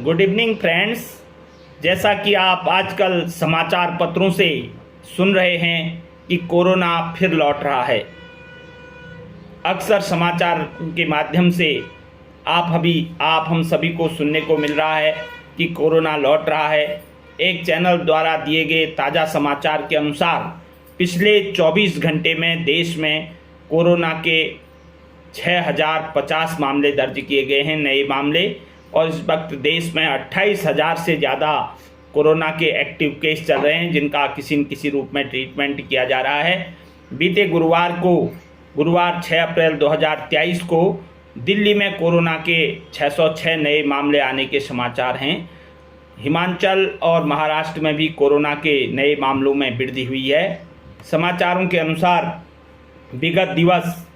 Good evening friends. जैसा कि आप आजकल समाचार पत्रों से सुन रहे हैं कि कोरोना फिर लौट रहा है। अक्सर समाचार के माध्यम से आप हम सभी को सुनने को मिल रहा है कि कोरोना लौट रहा है। एक चैनल द्वारा दिए गए ताज़ा समाचार के अनुसार पिछले 24 घंटे में देश में कोरोना के 6050 मामले दर्ज किए गए हैं, नए मामले। और इस वक्त देश में 28,000 से ज़्यादा कोरोना के एक्टिव केस चल रहे हैं, जिनका किसी न किसी रूप में ट्रीटमेंट किया जा रहा है। बीते गुरुवार 6 अप्रैल 2023 को दिल्ली में कोरोना के 606 नए मामले आने के समाचार हैं। हिमाचल और महाराष्ट्र में भी कोरोना के नए मामलों में वृद्धि हुई है। समाचारों के अनुसार विगत दिवस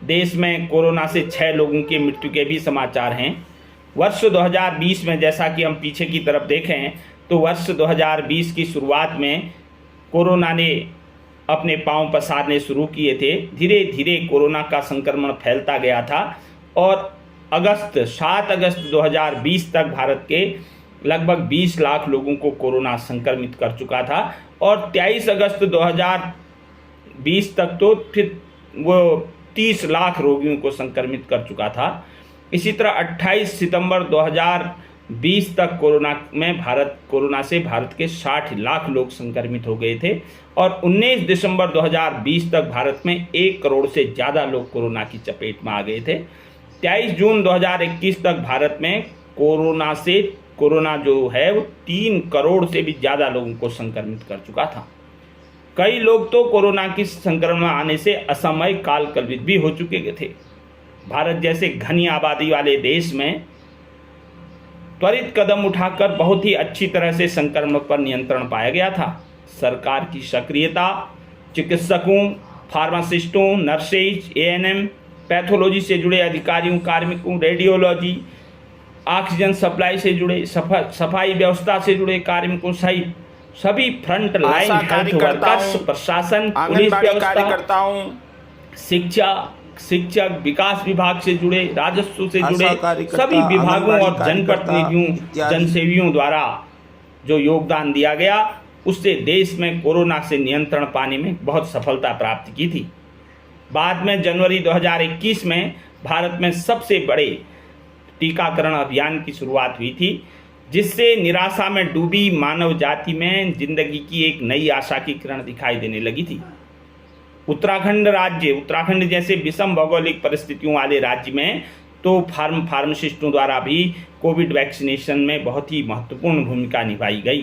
देश में कोरोना से 6 लोगों की मृत्यु के भी समाचार हैं। वर्ष 2020 में जैसा कि हम पीछे की तरफ देखें तो वर्ष 2020 की शुरुआत में कोरोना ने अपने पांव पसारने शुरू किए थे। धीरे धीरे कोरोना का संक्रमण फैलता गया था और 7 अगस्त 2020 तक भारत के लगभग 20 लाख लोगों को कोरोना संक्रमित कर चुका था और 23 अगस्त 2020 तक तो फिर वो 30 लाख रोगियों को संक्रमित कर चुका था। इसी तरह 28 सितंबर 2020 तक कोरोना से भारत के 60 लाख लोग संक्रमित हो गए थे और 19 दिसंबर 2020 तक भारत में 1 करोड़ से ज़्यादा लोग कोरोना की चपेट में आ गए थे। 23 जून 2021 तक भारत में कोरोना जो है वो 3 करोड़ से भी ज़्यादा लोगों को संक्रमित कर चुका था। कई लोग तो कोरोना की संक्रमण आने से असामयिक काल कलवित भी हो चुके थे। भारत जैसे घनी आबादी वाले देश में त्वरित कदम उठाकर बहुत ही अच्छी तरह से संक्रमण पर नियंत्रण पाया गया था। सरकार की सक्रियता, चिकित्सकों, फार्मासिस्टों, नर्सेज, एएनएम, पैथोलॉजी से जुड़े अधिकारियों, कार्मिकों, रेडियोलॉजी, ऑक्सीजन सप्लाई से जुड़े, सफाई व्यवस्था से जुड़े कार्मिकों सहित सभी फ्रंट लाइन हेल्थ वर्कर्स, प्रशासन, पुलिस व्यवस्था, शिक्षक, विकास विभाग से जुड़े, राजस्व से जुड़े सभी विभागों और जनप्रतिनिधियों, जनसेवियों द्वारा जो योगदान दिया गया, उससे देश में कोरोना से नियंत्रण पाने में बहुत सफलता प्राप्त की थी। बाद में जनवरी 2021 में भारत में सबसे बड़े टीकाकरण अभियान की शुरुआत हुई थी, जिससे निराशा में डूबी मानव जाति में जिंदगी की एक नई आशा की किरण दिखाई देने लगी थी। उत्तराखंड जैसे विषम भौगोलिक परिस्थितियों वाले राज्य में तो फार्मासिस्टों द्वारा भी कोविड वैक्सीनेशन में बहुत ही महत्वपूर्ण भूमिका निभाई गई।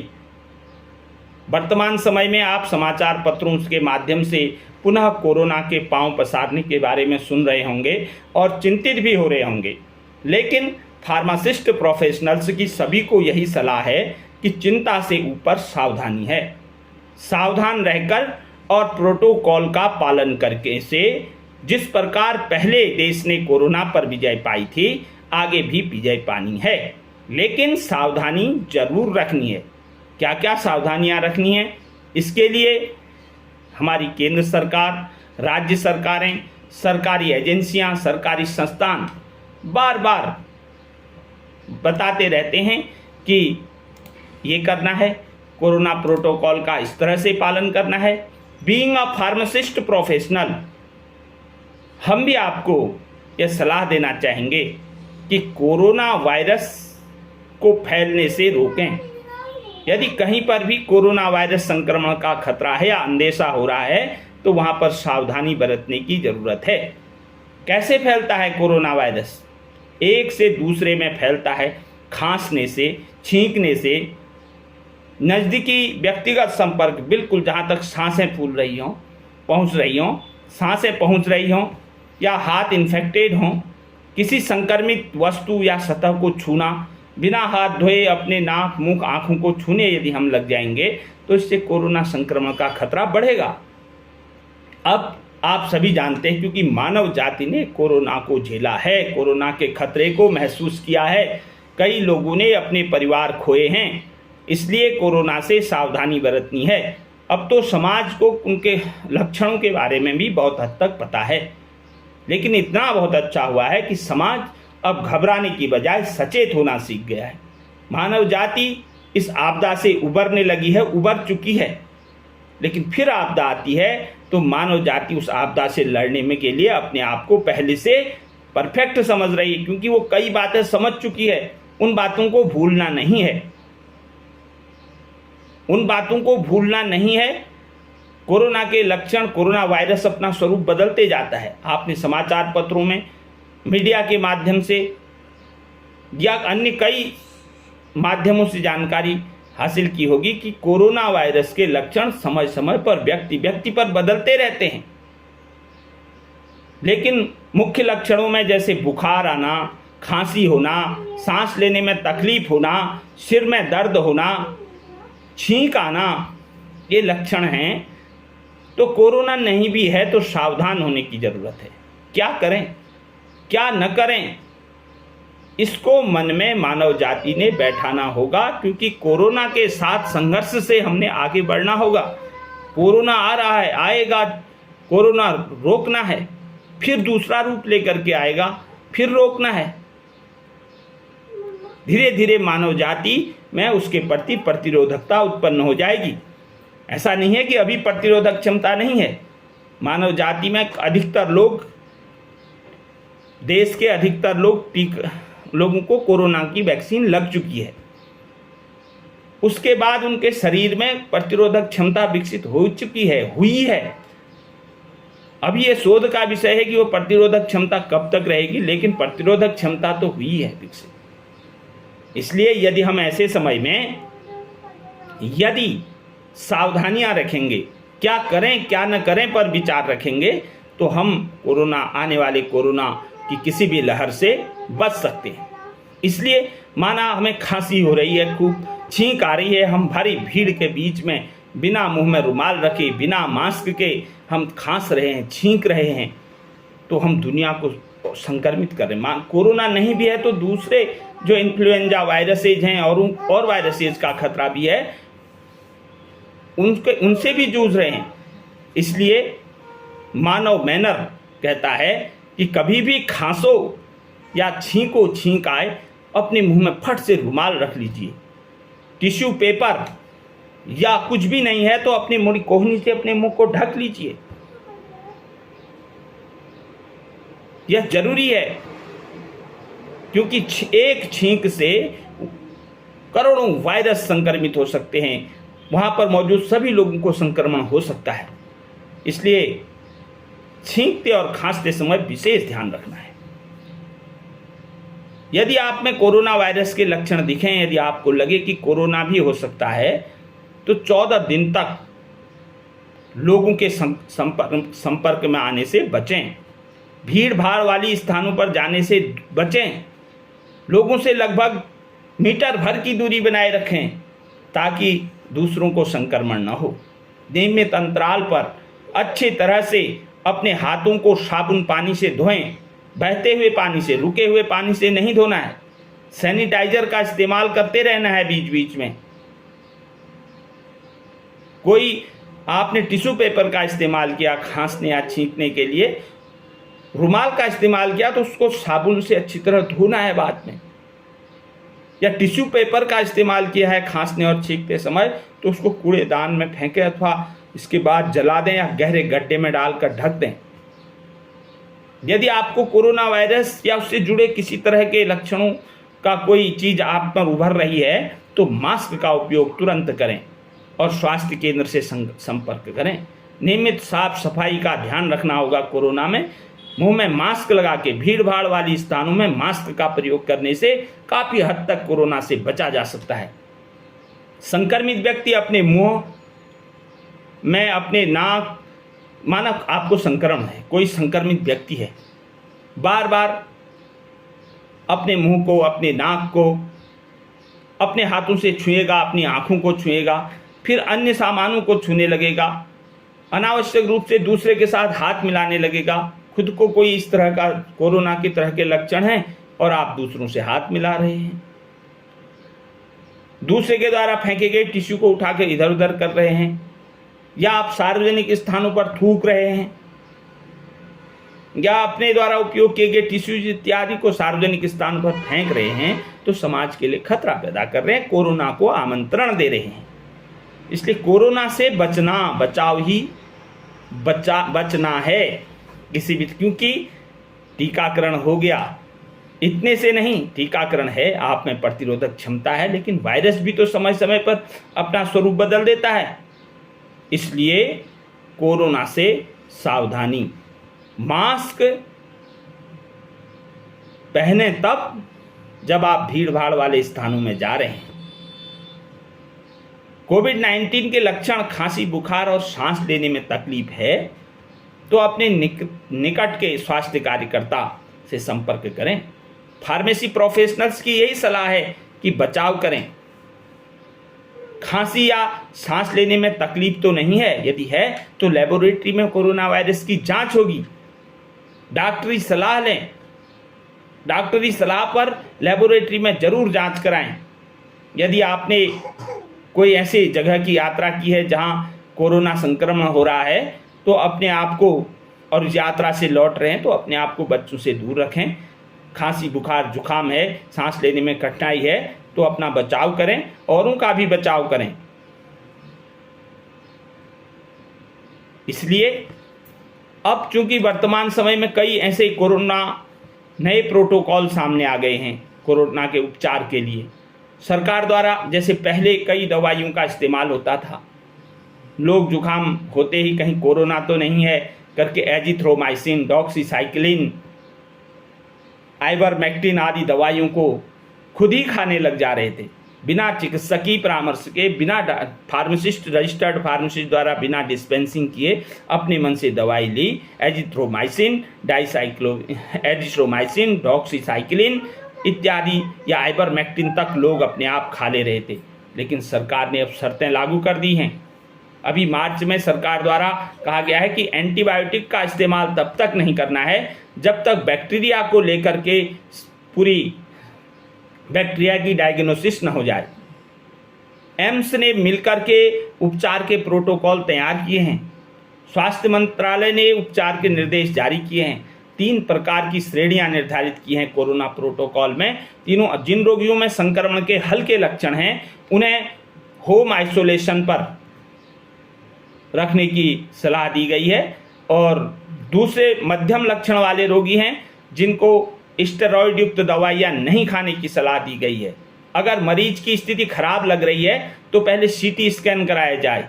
वर्तमान समय में आप समाचार पत्रों के माध्यम से पुनः कोरोना के पांव पसारने के बारे में सुन रहे होंगे और चिंतित भी हो रहे होंगे, लेकिन फार्मासिस्ट प्रोफेशनल्स की सभी को यही सलाह है कि चिंता से ऊपर सावधानी है। सावधान रहकर और प्रोटोकॉल का पालन करके से जिस प्रकार पहले देश ने कोरोना पर विजय पाई थी, आगे भी विजय पानी है, लेकिन सावधानी जरूर रखनी है। क्या क्या सावधानियां रखनी है, इसके लिए हमारी केंद्र सरकार, राज्य सरकारें, सरकारी एजेंसियां, सरकारी संस्थान बार बार बताते रहते हैं कि ये करना है, कोरोना प्रोटोकॉल का इस तरह से पालन करना है। बीइंग अ फार्मासिस्ट प्रोफेशनल, हम भी आपको यह सलाह देना चाहेंगे कि कोरोना वायरस को फैलने से रोकें। यदि कहीं पर भी कोरोना वायरस संक्रमण का खतरा है या अंदेशा हो रहा है तो वहां पर सावधानी बरतने की ज़रूरत है। कैसे फैलता है कोरोना वायरस? एक से दूसरे में फैलता है खांसने से, छींकने से, नज़दीकी व्यक्तिगत संपर्क, बिल्कुल जहाँ तक सांसें फूल रही हों, सांसें पहुँच रही हों या हाथ इन्फेक्टेड हों, किसी संक्रमित वस्तु या सतह को छूना, बिना हाथ धोए अपने नाक, मुंह, आँखों को छूने यदि हम लग जाएंगे तो इससे कोरोना संक्रमण का खतरा बढ़ेगा। अब आप सभी जानते हैं, क्योंकि मानव जाति ने कोरोना को झेला है, कोरोना के खतरे को महसूस किया है, कई लोगों ने अपने परिवार खोए हैं, इसलिए कोरोना से सावधानी बरतनी है। अब तो समाज को उनके लक्षणों के बारे में भी बहुत हद तक पता है, लेकिन इतना बहुत अच्छा हुआ है कि समाज अब घबराने की बजाय सचेत होना सीख गया है। मानव जाति इस आपदा से उबरने लगी है, उबर चुकी है, लेकिन फिर आपदा आती है तो मानव जाति उस आपदा से लड़ने में के लिए अपने आप को पहले से परफेक्ट समझ रही है, क्योंकि वो कई बातें समझ चुकी है। उन बातों को भूलना नहीं है, उन बातों को भूलना नहीं है। कोरोना के लक्षण, कोरोना वायरस अपना स्वरूप बदलते जाता है। आपने समाचार पत्रों में, मीडिया के माध्यम से या अन्य कई माध्यमों से जानकारी हासिल की होगी कि कोरोना वायरस के लक्षण समय समय पर व्यक्ति पर बदलते रहते हैं। लेकिन मुख्य लक्षणों में जैसे बुखार आना, खांसी होना, सांस लेने में तकलीफ होना, सिर में दर्द होना, छींक आना, ये लक्षण हैं। तो कोरोना नहीं भी है तो सावधान होने की ज़रूरत है। क्या करें, क्या न करें, इसको मन में मानव जाति ने बैठाना होगा, क्योंकि कोरोना के साथ संघर्ष से हमने आगे बढ़ना होगा। कोरोना आ रहा है, आएगा, कोरोना रोकना है, फिर दूसरा रूप लेकर के आएगा, फिर रोकना है। धीरे धीरे मानव जाति में उसके प्रति प्रतिरोधकता उत्पन्न हो जाएगी। ऐसा नहीं है कि अभी प्रतिरोधक क्षमता नहीं है। मानव जाति में अधिकतर लोग, देश के अधिकतर लोगों को कोरोना की वैक्सीन लग चुकी है। उसके बाद उनके शरीर में प्रतिरोधक क्षमता विकसित हो चुकी है, हुई है। अब ये शोध का विषय है कि वो प्रतिरोधक क्षमता कब तक रहेगी, लेकिन प्रतिरोधक क्षमता तो हुई है विकसित। इसलिए यदि हम ऐसे समय में यदि सावधानियां रखेंगे, क्या करें क्या न करें पर विचार रखेंगे, तो हम कोरोना, आने वाले कोरोना की किसी भी लहर से बच सकते हैं। इसलिए माना हमें खांसी हो रही है, खूब छींक आ रही है, हम भारी भीड़ के बीच में बिना मुंह में रुमाल रखे, बिना मास्क के हम खांस रहे हैं, छींक रहे हैं, तो हम दुनिया को संक्रमित कर रहे हैं। कोरोना नहीं भी है तो दूसरे जो इन्फ्लुएंजा वायरसेज हैं और वायरसेज का खतरा भी है, उनसे भी जूझ रहे हैं। इसलिए मानव मैनर कहता है कि कभी भी खांसो या छींको, छींक आए, अपने मुंह में फट से रुमाल रख लीजिए। टिश्यू पेपर या कुछ भी नहीं है तो अपनी मुड़ी कोहनी से अपने मुंह को ढक लीजिए। यह जरूरी है, क्योंकि एक छींक से करोड़ों वायरस संक्रमित हो सकते हैं, वहां पर मौजूद सभी लोगों को संक्रमण हो सकता है। इसलिए छींकते और खांसते समय विशेष ध्यान रखना है। यदि आप में कोरोना वायरस के लक्षण दिखें, यदि आपको लगे कि कोरोना भी हो सकता है, तो 14 दिन तक लोगों के संपर्क में आने से बचें। भीड़ भाड़ वाली स्थानों पर जाने से बचें। लोगों से लगभग मीटर भर की दूरी बनाए रखें ताकि दूसरों को संक्रमण न हो। नियमित अंतराल पर अच्छी तरह से अपने हाथों को साबुन पानी से धोएं। बहते हुए पानी से, रुके हुए पानी से नहीं धोना है। सैनिटाइजर का इस्तेमाल करते रहना है बीच बीच में। कोई आपने टिश्यू पेपर का इस्तेमाल किया खांसने या छींकने के लिए, रुमाल का इस्तेमाल किया तो उसको साबुन से अच्छी तरह धोना है बाद में। या टिश्यू पेपर का इस्तेमाल किया है खांसने और छींकते समय तो उसको कूड़ेदान में फेंकें अथवा इसके बाद जला दें या गहरे गड्ढे में डालकर ढक दें। यदि आपको कोरोना वायरस या उससे जुड़े किसी तरह के लक्षणों का कोई चीज़ आप पर उभर रही है तो मास्क का उपयोग तुरंत करें और स्वास्थ्य केंद्र से संपर्क करें। नियमित साफ सफाई का ध्यान रखना होगा। कोरोना में मुंह में मास्क लगा के, भीड़ भाड़ वाली स्थानों में मास्क का प्रयोग करने से काफ़ी हद तक कोरोना से बचा जा सकता है। संक्रमित व्यक्ति अपने मुंह में, अपने नाक, माना आपको संक्रमण है, कोई संक्रमित व्यक्ति है, बार बार अपने मुंह को, अपने नाक को अपने हाथों से छुएगा, अपनी आँखों को छुएगा, फिर अन्य सामानों को छूने लगेगा, अनावश्यक रूप से दूसरे के साथ हाथ मिलाने लगेगा। खुद को कोई इस तरह का कोरोना की तरह के लक्षण हैं और आप दूसरों से हाथ मिला रहे हैं, दूसरे के द्वारा फेंके गए टिश्यू को उठा के इधर उधर कर रहे हैं, या आप सार्वजनिक स्थानों पर थूक रहे हैं, या अपने द्वारा उपयोग किए गए टिश्यूज इत्यादि को सार्वजनिक स्थान पर फेंक रहे हैं तो समाज के लिए खतरा पैदा कर रहे हैं, कोरोना को आमंत्रण दे रहे हैं। इसलिए कोरोना से बचाव ही बचना है किसी भी, क्योंकि टीकाकरण हो गया, इतने से नहीं, टीकाकरण है, आप में प्रतिरोधक क्षमता है, लेकिन वायरस भी तो समय समय पर अपना स्वरूप बदल देता है। इसलिए कोरोना से सावधानी, मास्क पहने तब जब आप भीड़ भाड़ वाले स्थानों में जा रहे हैं। कोविड-19 के लक्षण खांसी, बुखार और सांस लेने में तकलीफ है तो अपने निकट के स्वास्थ्य कार्यकर्ता से संपर्क करें। फार्मेसी प्रोफेशनल्स की यही सलाह है कि बचाव करें। खांसी या सांस लेने में तकलीफ तो नहीं है, यदि है तो लेबोरेटरी में कोरोना वायरस की जांच होगी। डॉक्टरी सलाह लें, डॉक्टरी सलाह पर लेबोरेटरी में जरूर जांच कराएं। यदि आपने कोई ऐसी जगह की यात्रा की है जहां कोरोना संक्रमण हो रहा है तो अपने आप को, और इस यात्रा से लौट रहे हैं तो अपने आप को बच्चों से दूर रखें। खांसी, बुखार, जुखाम है, सांस लेने में कठिनाई है तो अपना बचाव करें, औरों का भी बचाव करें। इसलिए अब चूंकि वर्तमान समय में कई ऐसे कोरोना नए प्रोटोकॉल सामने आ गए हैं कोरोना के उपचार के लिए। सरकार द्वारा, जैसे पहले कई दवाइयों का इस्तेमाल होता था, लोग जुकाम होते ही कहीं कोरोना तो नहीं है करके एजिथ्रोमाइसिन, डॉक्सीसाइक्लिन, आइवरमेक्टिन आदि दवाइयों को खुद ही खाने लग जा रहे थे, बिना चिकित्सकीय परामर्श के, बिना फार्मासिस्ट, रजिस्टर्ड फार्मासिस्ट द्वारा बिना डिस्पेंसिंग किए अपने मन से दवाई ली। एजिथ्रोमाइसिन, एजिथ्रोमाइसिन, डॉक्सीसाइक्लिन इत्यादि या आइवरमेक्टिन तक लोग अपने आप खा ले रहे थे। लेकिन सरकार ने अब शर्तें लागू कर दी हैं। अभी मार्च में सरकार द्वारा कहा गया है कि एंटीबायोटिक का इस्तेमाल तब तक नहीं करना है जब तक बैक्टीरिया को लेकर के पूरी बैक्टीरिया की डायग्नोसिस न हो जाए। एम्स ने मिलकर के उपचार के प्रोटोकॉल तैयार किए हैं। स्वास्थ्य मंत्रालय ने उपचार के निर्देश जारी किए हैं। 3 प्रकार की श्रेणियां निर्धारित की हैं कोरोना प्रोटोकॉल में। तीनों, जिन रोगियों में संक्रमण के हल्के लक्षण हैं उन्हें होम आइसोलेशन पर रखने की सलाह दी गई है, और दूसरे मध्यम लक्षण वाले रोगी हैं जिनको स्टेरॉइड युक्त दवाइयाँ नहीं खाने की सलाह दी गई है। अगर मरीज की स्थिति खराब लग रही है तो पहले सीटी स्कैन कराया जाए,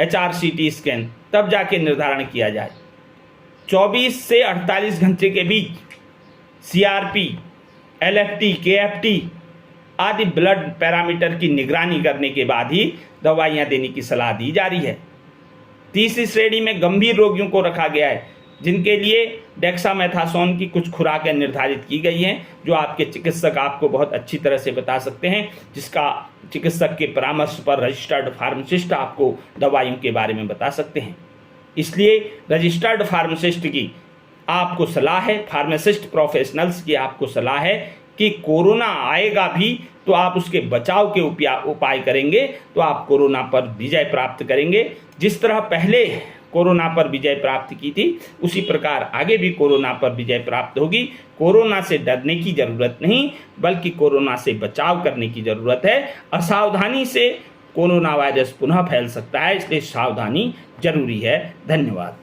HRCT स्कैन, तब जाके निर्धारण किया जाए। 24 से 48 घंटे के बीच CRP, LFT, KFT आदि ब्लड पैरामीटर की निगरानी करने के बाद ही दवाइयाँ देने की सलाह दी जा रही है। तीसरी श्रेणी में गंभीर रोगियों को रखा गया है, जिनके लिए डेक्सामेथासोन की कुछ खुराकें निर्धारित की गई हैं, जो आपके चिकित्सक आपको बहुत अच्छी तरह से बता सकते हैं, जिसका चिकित्सक के परामर्श पर रजिस्टर्ड फार्मासिस्ट आपको दवाइयों के बारे में बता सकते हैं। इसलिए रजिस्टर्ड फार्मासिस्ट की आपको सलाह है, फार्मासिस्ट प्रोफेशनल्स की आपको सलाह है कि कोरोना आएगा भी तो आप उसके बचाव के उपाय करेंगे तो आप कोरोना पर विजय प्राप्त करेंगे। जिस तरह पहले कोरोना पर विजय प्राप्त की थी उसी प्रकार आगे भी कोरोना पर विजय प्राप्त होगी। कोरोना से डरने की जरूरत नहीं, बल्कि कोरोना से बचाव करने की जरूरत है। असावधानी से कोरोना वायरस पुनः फैल सकता है, इसलिए सावधानी जरूरी है। धन्यवाद।